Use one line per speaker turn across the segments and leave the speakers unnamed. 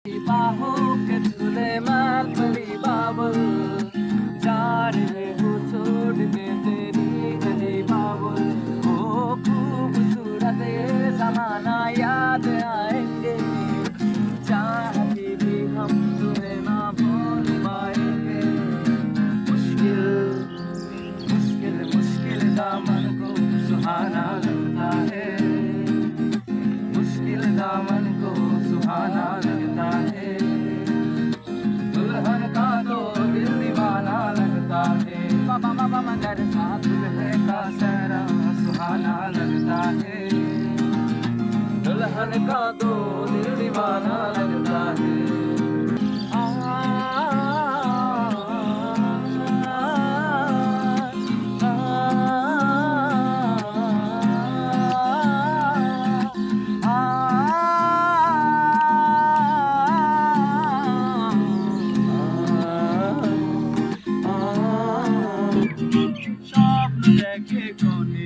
बाहों के झूले माल बड़ी बाबुल जा रहे हो छोड़ के तेरी गली बाबुल वो खूबसूरत ये जमाना याद आएंगे चाहते भी हम तुम्हें ना भूल पाएंगे मुश्किल मुश्किल मुश्किल दामन को सुहाना लगता है मुश्किल दामन को सुहाना लगता है दुल्हन का तो दिल दीवाना लगता है बाबा बाबा मगर साथ दुल्हे का सहरा सुहाना लगता है दुल्हन का तो दिल दीवाना लगता है
দেখে কোনে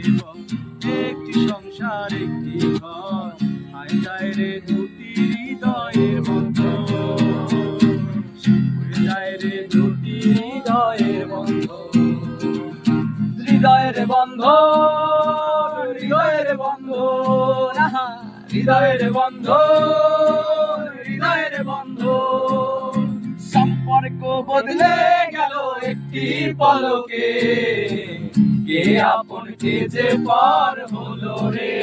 একটি সংসার একটি ঘর হায় যায় রে দুটি হৃদয়ের বন্ধন হয়ে যায় রে দুটি হৃদয়ের বন্ধন হৃদয়ের বন্ধন হৃদয়ের বন্ধন হৃদয়ের বন্ধন হৃদয়ের বন্ধন সম্পর্ক বদলে গেল একটি পলকে কে আপন কে যে পার হলো রে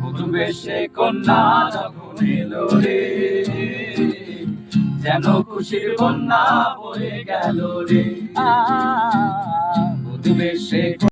বধূ বেশে কন্যা যখন এলো রে যেন খুশির বন্যা বয়ে গেল রে বধূ বেশে